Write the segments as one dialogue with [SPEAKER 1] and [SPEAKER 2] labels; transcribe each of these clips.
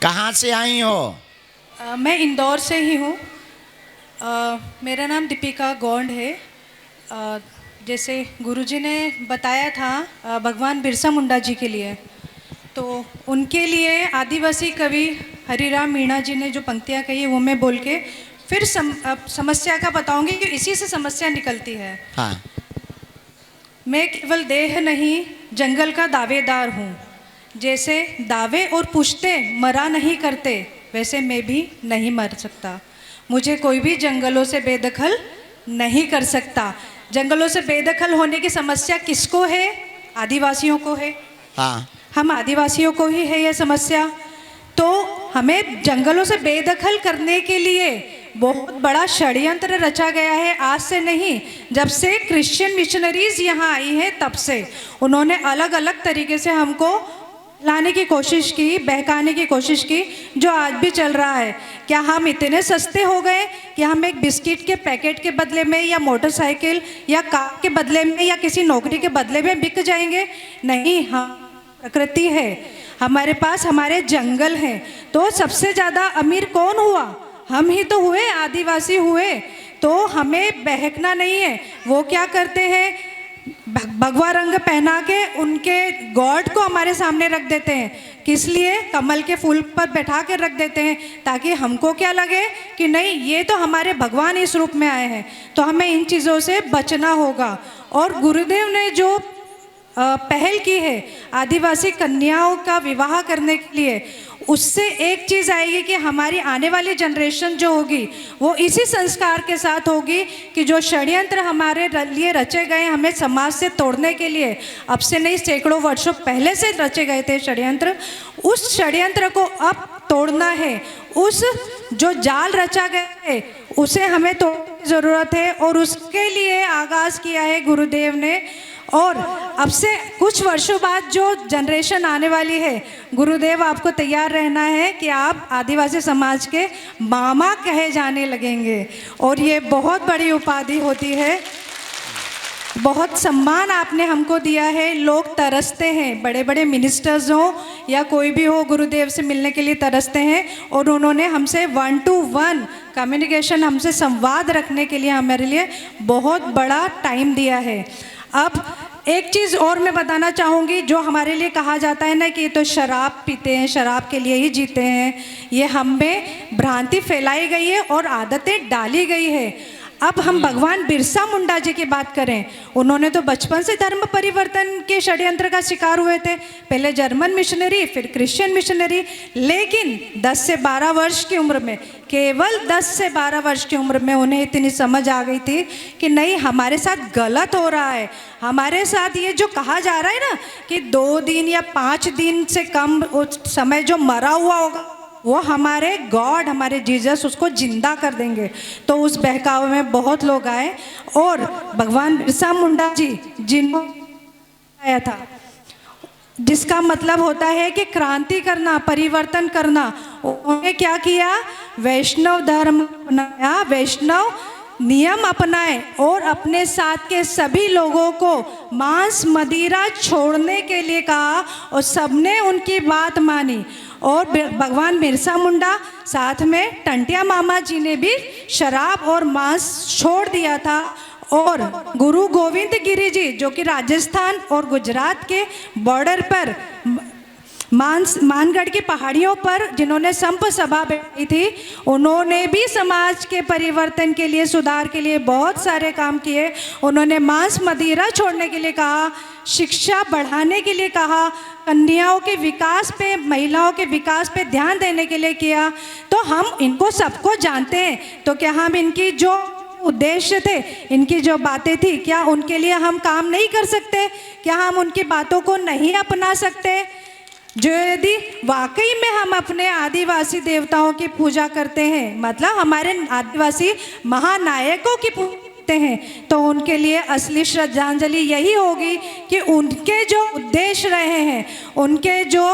[SPEAKER 1] कहाँ से आई हो?
[SPEAKER 2] मैं इंदौर से ही हूँ। मेरा नाम दीपिका गौंड है। जैसे गुरुजी ने बताया था भगवान बिरसा मुंडा जी के लिए, तो उनके लिए आदिवासी कवि हरिराम मीणा जी ने जो पंक्तियाँ कही वो मैं बोल के फिर समस्या का बताऊंगी कि इसी से समस्या निकलती है।
[SPEAKER 1] हाँ।
[SPEAKER 2] मैं केवल देह नहीं जंगल का दावेदार हूँ। जैसे दावे और पुश्ते मरा नहीं करते, वैसे मैं भी नहीं मर सकता। मुझे कोई भी जंगलों से बेदखल नहीं कर सकता। जंगलों से बेदखल होने की समस्या किसको है? आदिवासियों को है।
[SPEAKER 1] हाँ।
[SPEAKER 2] हम आदिवासियों को ही है यह समस्या। तो हमें जंगलों से बेदखल करने के लिए बहुत बड़ा षड्यंत्र रचा गया है। आज से नहीं, जब से क्रिश्चियन मिशनरीज यहाँ आई हैं तब से उन्होंने अलग अलग तरीके से हमको लाने की कोशिश की, बहकाने की कोशिश की, जो आज भी चल रहा है। क्या हम इतने सस्ते हो गए कि हम एक बिस्किट के पैकेट के बदले में या मोटरसाइकिल या कार के बदले में या किसी नौकरी के बदले में बिक जाएंगे? नहीं, हम प्रकृति है, हमारे पास हमारे जंगल हैं। तो सबसे ज़्यादा अमीर कौन हुआ? हम ही तो हुए, आदिवासी हुए। तो हमें बहकना नहीं है। वो क्या करते हैं, भगवा रंग पहना के उनके गॉड को हमारे सामने रख देते हैं। किस लिए? कमल के फूल पर बैठा कर रख देते हैं, ताकि हमको क्या लगे कि नहीं, ये तो हमारे भगवान इस रूप में आए हैं। तो हमें इन चीज़ों से बचना होगा। और गुरुदेव ने जो पहल की है आदिवासी कन्याओं का विवाह करने के लिए, उससे एक चीज़ आएगी कि हमारी आने वाली जनरेशन जो होगी वो इसी संस्कार के साथ होगी कि जो षड्यंत्र हमारे लिए रचे गए हमें समाज से तोड़ने के लिए, अब से नहीं सैकड़ों वर्षों पहले से रचे गए थे षड्यंत्र, उस षड्यंत्र को अब तोड़ना है। उस जो जाल रचा गया है उसे हमें तोड़ने की ज़रूरत है, और उसके लिए आगाज़ किया है गुरुदेव ने। और अब से कुछ वर्षों बाद जो जनरेशन आने वाली है, गुरुदेव आपको तैयार रहना है कि आप आदिवासी समाज के मामा कहे जाने लगेंगे, और ये बहुत बड़ी उपाधि होती है। बहुत सम्मान आपने हमको दिया है। लोग तरसते हैं, बड़े बड़े मिनिस्टर्स हो या कोई भी हो, गुरुदेव से मिलने के लिए तरसते हैं, और उन्होंने हमसे 1-to-1 कम्युनिकेशन, हमसे संवाद रखने के लिए हमारे लिए बहुत बड़ा टाइम दिया है। अब एक चीज़ और मैं बताना चाहूँगी, जो हमारे लिए कहा जाता है ना कि ये तो शराब पीते हैं, शराब के लिए ही जीते हैं, ये हम में भ्रांति फैलाई गई है और आदतें डाली गई है। अब हम भगवान बिरसा मुंडा जी की बात करें, उन्होंने तो बचपन से धर्म परिवर्तन के षड्यंत्र का शिकार हुए थे। पहले जर्मन मिशनरी, फिर क्रिश्चियन मिशनरी, लेकिन 10 से 12 वर्ष की उम्र में, केवल 10 से 12 वर्ष की उम्र में उन्हें इतनी समझ आ गई थी कि नहीं, हमारे साथ गलत हो रहा है। हमारे साथ ये जो कहा जा रहा है ना कि 2 दिन या 5 दिन से कम उस समय जो मरा हुआ होगा वो हमारे गॉड, हमारे जीसस उसको जिंदा कर देंगे। तो उस बहकावे में बहुत लोग आए, और भगवान बिरसा मुंडा जी जिन्होंने आया था, जिसका मतलब होता है कि क्रांति करना, परिवर्तन करना, उन्होंने क्या किया? वैष्णव धर्म अपनाया, वैष्णव नियम अपनाए, और अपने साथ के सभी लोगों को मांस मदिरा छोड़ने के लिए कहा, और सबने उनकी बात मानी। और भगवान बिरसा मुंडा साथ में टंटिया मामा जी ने भी शराब और मांस छोड़ दिया था। और गुरु गोविंद गिरी जी, जो कि राजस्थान और गुजरात के बॉर्डर पर मानगढ़ की पहाड़ियों पर जिन्होंने संप सभा बैठी थी, उन्होंने भी समाज के परिवर्तन के लिए, सुधार के लिए बहुत सारे काम किए। उन्होंने मांस मदिरा छोड़ने के लिए कहा, शिक्षा बढ़ाने के लिए कहा, कन्याओं के विकास पे, महिलाओं के विकास पे ध्यान देने के लिए किया। तो हम इनको सबको जानते हैं, तो क्या हम इनकी जो उद्देश्य थे, इनकी जो बातें थी, क्या उनके लिए हम काम नहीं कर सकते? क्या हम उनकी बातों को नहीं अपना सकते? जो यदि वाकई में हम अपने आदिवासी देवताओं की पूजा करते हैं, मतलब हमारे आदिवासी महानायकों की पूजा करते हैं, तो उनके लिए असली श्रद्धांजलि यही होगी कि उनके जो उद्देश्य रहे हैं, उनके जो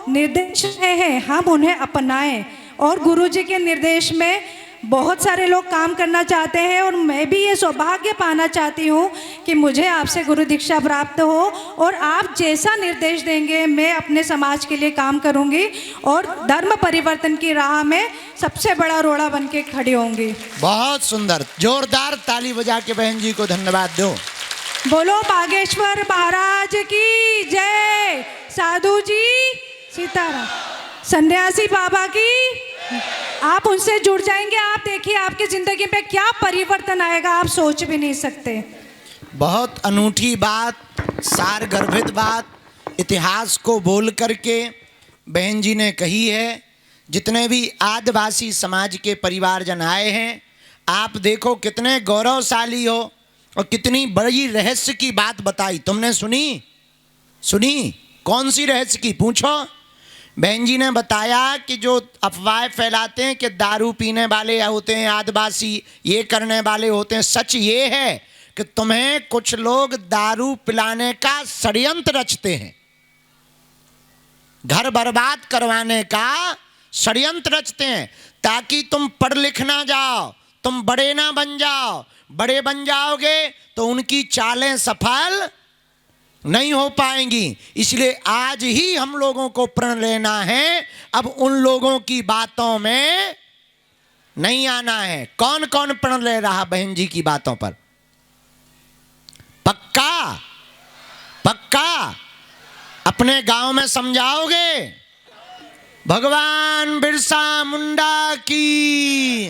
[SPEAKER 2] निर्देश रहे हैं, हम उन्हें अपनाएं। और गुरु जी के निर्देश में बहुत सारे लोग काम करना चाहते हैं और मैं भी ये सौभाग्य पाना चाहती हूँ कि मुझे आपसे गुरु दीक्षा प्राप्त हो और आप जैसा निर्देश देंगे मैं अपने समाज के लिए काम करूँगी और धर्म परिवर्तन की राह में सबसे बड़ा रोड़ा बन के खड़ी होंगी।
[SPEAKER 1] बहुत सुंदर, जोरदार ताली बजा के बहन जी को धन्यवाद दो।
[SPEAKER 2] बोलो बागेश्वर महाराज की जय। साधु जी सीताराम, सन्यासी बाबा की। आप उनसे जुड़ जाएंगे, आप देखिए आपकी जिंदगी में क्या परिवर्तन आएगा, आप सोच भी नहीं सकते।
[SPEAKER 1] बहुत अनूठी बात, सारगर्भित बात, इतिहास को बोल करके बहन जी ने कही है। जितने भी आदिवासी समाज के परिवारजन आए हैं, आप देखो कितने गौरवशाली हो और कितनी बड़ी रहस्य की बात बताई। तुमने सुनी? कौन सी रहस्य की? पूछो। बहन जी ने बताया कि जो अफवाह फैलाते हैं कि दारू पीने वाले होते हैं आदिवासी, ये करने वाले होते हैं, सच ये है कि तुम्हें कुछ लोग दारू पिलाने का षड्यंत्र रचते हैं, घर बर्बाद करवाने का षड्यंत्र रचते हैं, ताकि तुम पढ़ लिख ना जाओ, तुम बड़े ना बन जाओ। बड़े बन जाओगे तो उनकी चालें सफल नहीं हो पाएंगी। इसलिए आज ही हम लोगों को प्रण लेना है, अब उन लोगों की बातों में नहीं आना है। कौन कौन प्रण ले रहा बहन जी की बातों पर? पक्का? अपने गांव में समझाओगे? भगवान बिरसा मुंडा की।